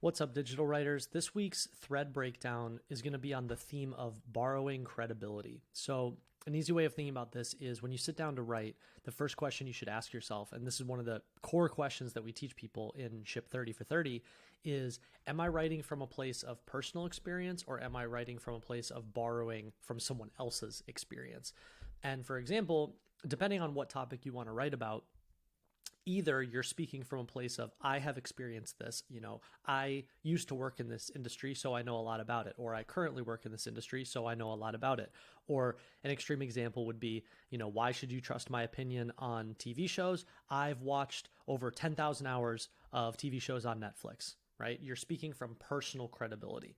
What's up, digital writers? This week's thread breakdown is going to be on the theme of borrowing credibility. So an easy way of thinking about this is when you sit down to write, the first question you should ask yourself, and this is one of the core questions that we teach people in Ship 30 for 30, is, am I writing from a place of personal experience or am I writing from a place of borrowing from someone else's experience? And for example, depending on what topic you want to write about, either you're speaking from a place of, I have experienced this, I used to work in this industry, so I know a lot about it, or I currently work in this industry, so I know a lot about it. Or an extreme example would be, why should you trust my opinion on TV shows? I've watched over 10,000 hours of TV shows on Netflix, right? You're speaking from personal credibility.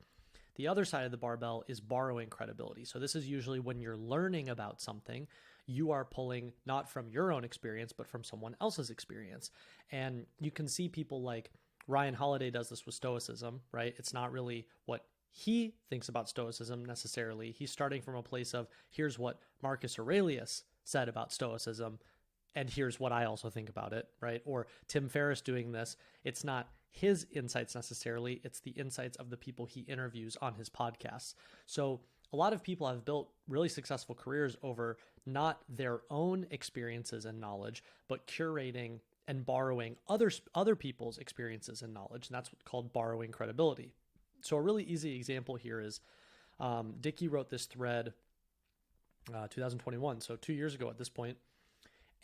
The other side of the barbell is borrowing credibility. So this is usually when you're learning about something, you are pulling not from your own experience, but from someone else's experience. And you can see people like Ryan Holiday does this with Stoicism, right? It's not really what he thinks about Stoicism necessarily. He's starting from a place of, here's what Marcus Aurelius said about Stoicism, and here's what I also think about it, right? Or Tim Ferriss doing this. It's not his insights necessarily, it's the insights of the people he interviews on his podcasts. So a lot of people have built really successful careers over not their own experiences and knowledge, but curating and borrowing other people's experiences and knowledge. And that's what's called borrowing credibility. So a really easy example here is Dickie wrote this thread 2021, so 2 years ago at this point.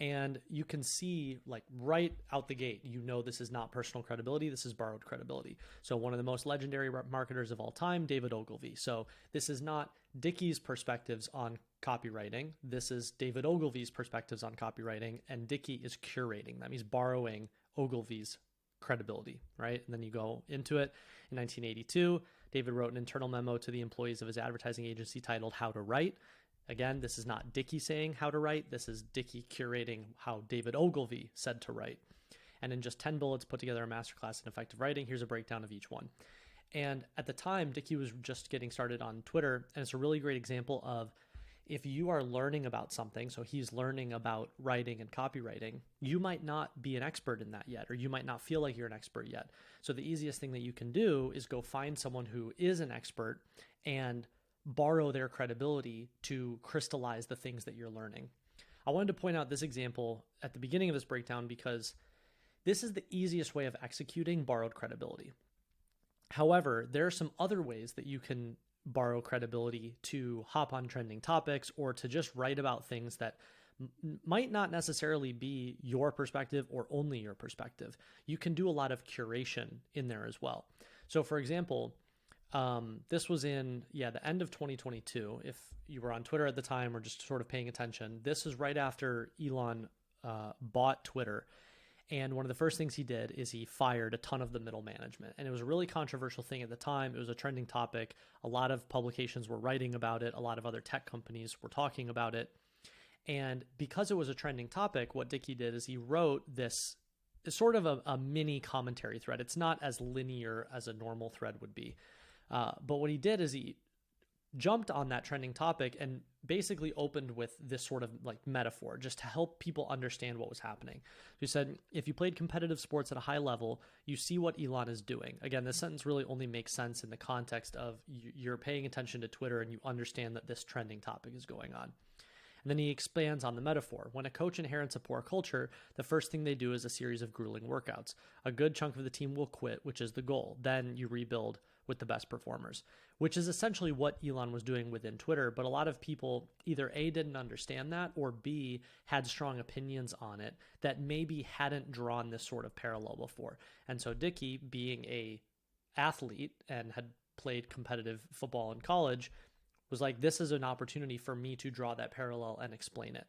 And you can see, like, right out the gate, this is not personal credibility, this is borrowed credibility. So one of the most legendary marketers of all time, David Ogilvy. So this is not Dickie's perspectives on copywriting. This is David Ogilvy's perspectives on copywriting, and Dickie is curating. That means borrowing Ogilvy's credibility, right? And then you go into it. In 1982, David wrote an internal memo to the employees of his advertising agency titled How to Write. Again, this is not Dickie saying how to write. This is Dickie curating how David Ogilvy said to write. And in just 10 bullets, put together a masterclass in effective writing. Here's a breakdown of each one. And at the time, Dickie was just getting started on Twitter. And it's a really great example of, if you are learning about something, so he's learning about writing and copywriting, you might not be an expert in that yet, or you might not feel like you're an expert yet. So the easiest thing that you can do is go find someone who is an expert and borrow their credibility to crystallize the things that you're learning. I wanted to point out this example at the beginning of this breakdown because this is the easiest way of executing borrowed credibility. However, there are some other ways that you can borrow credibility to hop on trending topics or to just write about things that might not necessarily be your perspective or only your perspective. You can do a lot of curation in there as well. So for example, this was in, the end of 2022. If you were on Twitter at the time or just sort of paying attention, this is right after Elon bought Twitter. And one of the first things he did is he fired a ton of the middle management. And it was a really controversial thing at the time. It was a trending topic. A lot of publications were writing about it. A lot of other tech companies were talking about it. And because it was a trending topic, what Dickie did is he wrote this sort of a mini commentary thread. It's not as linear as a normal thread would be. But what he did is he jumped on that trending topic and basically opened with this sort of like metaphor just to help people understand what was happening. He said, if you played competitive sports at a high level, you see what Elon is doing. Again, this sentence really only makes sense in the context of you're paying attention to Twitter and you understand that this trending topic is going on. And then he expands on the metaphor. When a coach inherits a poor culture, the first thing they do is a series of grueling workouts. A good chunk of the team will quit, which is the goal. Then you rebuild with the best performers, which is essentially what Elon was doing within Twitter. But a lot of people either A, didn't understand that, or B, had strong opinions on it that maybe hadn't drawn this sort of parallel before. And so Dickie, being a athlete and had played competitive football in college, was like, this is an opportunity for me to draw that parallel and explain it.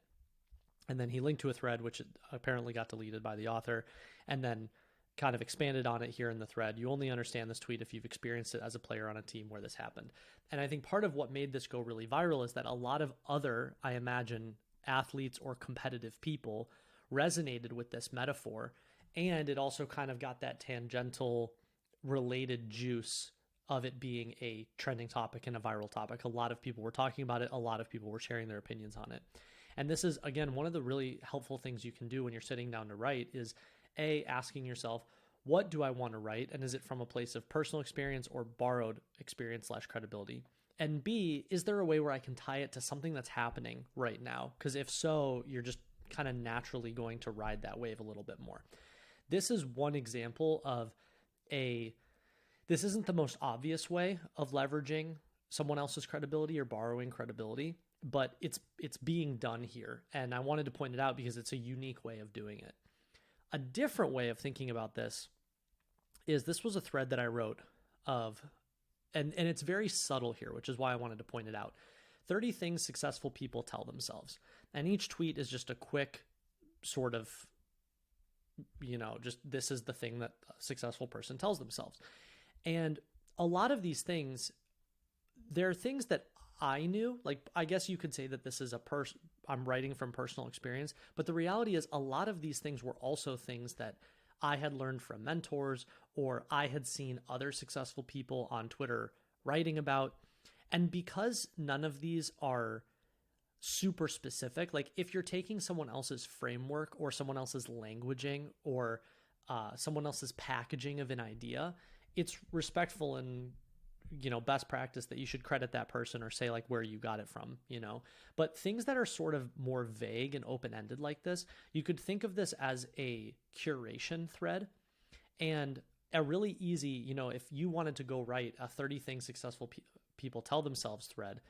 And then he linked to a thread, which apparently got deleted by the author, and then kind of expanded on it here in the thread. You only understand this tweet if you've experienced it as a player on a team where this happened. And I think part of what made this go really viral is that a lot of other, I imagine, athletes or competitive people resonated with this metaphor. And it also kind of got that tangential related juice of it being a trending topic and a viral topic. A lot of people were talking about it. A lot of people were sharing their opinions on it. And this is, again, one of the really helpful things you can do when you're sitting down to write is A, asking yourself, what do I want to write? And is it from a place of personal experience or borrowed experience / credibility? And B, is there a way where I can tie it to something that's happening right now? Because if so, you're just kind of naturally going to ride that wave a little bit more. This is one example of this isn't the most obvious way of leveraging someone else's credibility or borrowing credibility, but it's being done here. And I wanted to point it out because it's a unique way of doing it. A different way of thinking about this was a thread that I wrote and it's very subtle here, which is why I wanted to point it out. 30 things successful people tell themselves. And each tweet is just a quick sort of, just this is the thing that a successful person tells themselves. And a lot of these things, they're things that I knew. Like, I guess you could say that this is I'm writing from personal experience, but the reality is a lot of these things were also things that I had learned from mentors, or I had seen other successful people on Twitter writing about. And because none of these are super specific, like if you're taking someone else's framework or someone else's languaging or someone else's packaging of an idea, it's respectful and best practice that you should credit that person or say like where you got it from, but things that are sort of more vague and open-ended like this, you could think of this as a curation thread. And a really easy, if you wanted to go write a 30 things successful people tell themselves thread,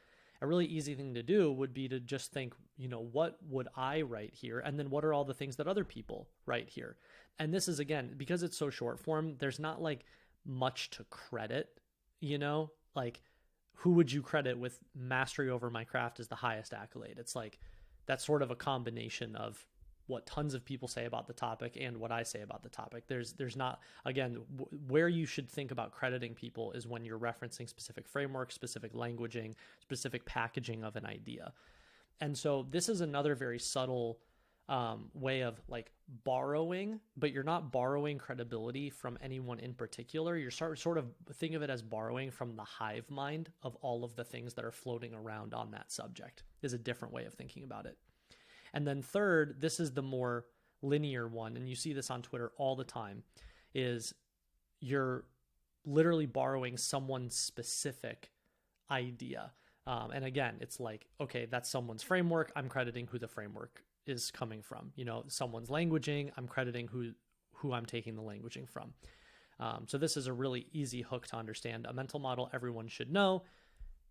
a really easy thing to do would be to just think, what would I write here? And then what are all the things that other people write here? And this is, again, because it's so short form, there's not like much to credit, like who would you credit with mastery over my craft as the highest accolade? It's like, that's sort of a combination of what tons of people say about the topic and what I say about the topic. There's not, again, where you should think about crediting people is when you're referencing specific frameworks, specific languaging, specific packaging of an idea. And so this is another very subtle way of like borrowing, but you're not borrowing credibility from anyone in particular. You're sort of think of it as borrowing from the hive mind of all of the things that are floating around on that subject, is a different way of thinking about it. And then third, this is the more linear one, and you see this on Twitter all the time, is you're literally borrowing someone's specific idea. And again, it's like, okay, that's someone's framework. I'm crediting who the framework is coming from. Someone's languaging, I'm crediting who I'm taking the languaging from. So this is a really easy hook to understand. A mental model everyone should know.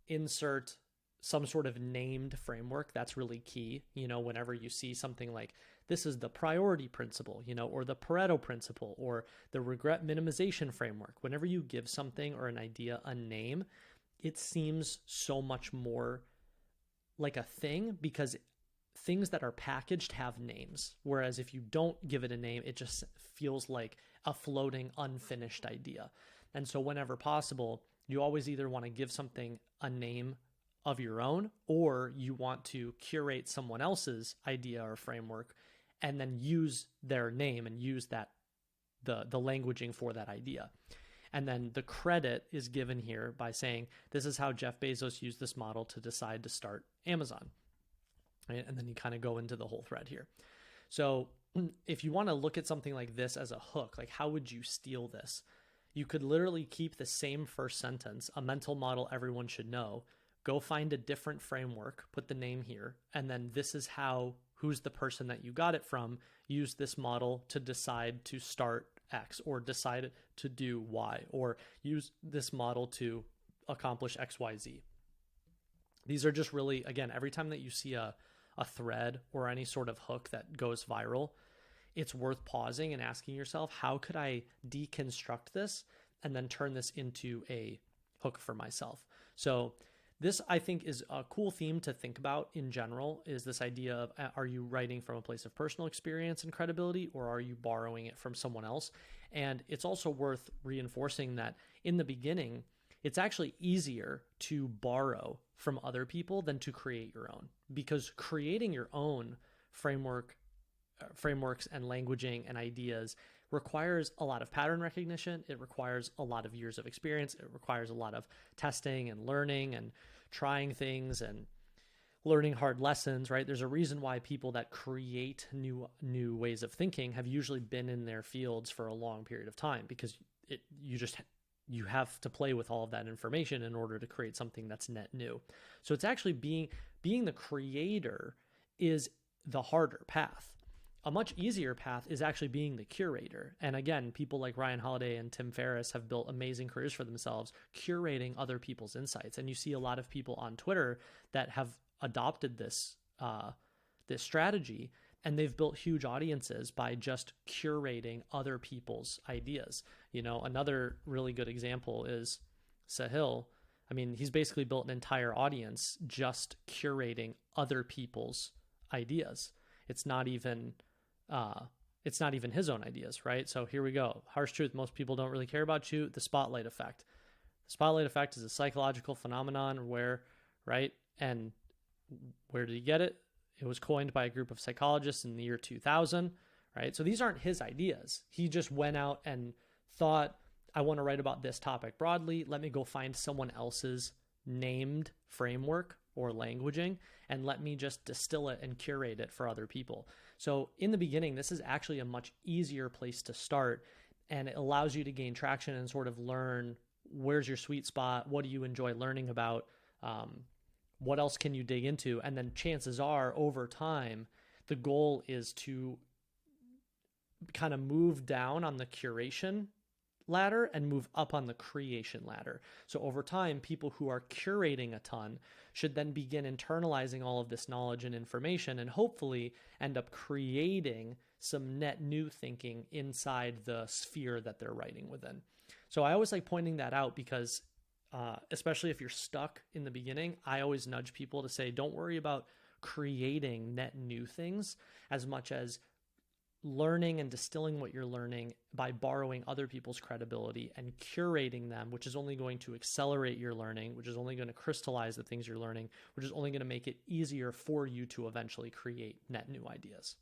Insert some sort of named framework. That's really key. Whenever you see something like this is the priority principle, or the Pareto principle, or the regret minimization framework, whenever you give something or an idea a name, it seems so much more like a thing, because things that are packaged have names. Whereas if you don't give it a name, it just feels like a floating, unfinished idea. And so whenever possible, you always either want to give something a name of your own, or you want to curate someone else's idea or framework and then use their name and use that the languaging for that idea. And then the credit is given here by saying, this is how Jeff Bezos used this model to decide to start Amazon. Right? And then you kind of go into the whole thread here. So if you want to look at something like this as a hook, like how would you steal this? You could literally keep the same first sentence, a mental model everyone should know, go find a different framework, put the name here, and then this is how, who's the person that you got it from, use this model to decide to start X, or decide to do Y, or use this model to accomplish X, Y, Z. These are just really, again, every time that you see a thread or any sort of hook that goes viral, it's worth pausing and asking yourself, how could I deconstruct this and then turn this into a hook for myself? So this, I think, is a cool theme to think about in general, is this idea of, are you writing from a place of personal experience and credibility, or are you borrowing it from someone else? And it's also worth reinforcing that in the beginning, it's actually easier to borrow from other people than to create your own, because creating your own frameworks and languaging and ideas requires a lot of pattern recognition. It requires a lot of years of experience. It requires a lot of testing and learning and trying things and learning hard lessons, right? There's a reason why people that create new ways of thinking have usually been in their fields for a long period of time, because you have to play with all of that information in order to create something that's net new. So it's actually being the creator is the harder path. A much easier path is actually being the curator. And again, people like Ryan Holiday and Tim Ferriss have built amazing careers for themselves curating other people's insights. And you see a lot of people on Twitter that have adopted this strategy, and they've built huge audiences by just curating other people's ideas. Another really good example is Sahil. I mean, he's basically built an entire audience just curating other people's ideas. It's not even his own ideas, right? So here we go. Harsh truth. Most people don't really care about you. The spotlight effect. The spotlight effect is a psychological phenomenon right? And where did he get it? It was coined by a group of psychologists in the year 2000, right? So these aren't his ideas. He just went out and thought, I want to write about this topic broadly. Let me go find someone else's named framework or languaging, and let me just distill it and curate it for other people. So in the beginning, this is actually a much easier place to start, and it allows you to gain traction and sort of learn where's your sweet spot, what do you enjoy learning about, what else can you dig into? And then chances are, over time, the goal is to kind of move down on the curation ladder and move up on the creation ladder. So over time, people who are curating a ton should then begin internalizing all of this knowledge and information, and hopefully end up creating some net new thinking inside the sphere that they're writing within. So I always like pointing that out, because especially if you're stuck in the beginning, I always nudge people to say, don't worry about creating net new things as much as learning and distilling what you're learning by borrowing other people's credibility and curating them, which is only going to accelerate your learning, which is only going to crystallize the things you're learning, which is only going to make it easier for you to eventually create net new ideas.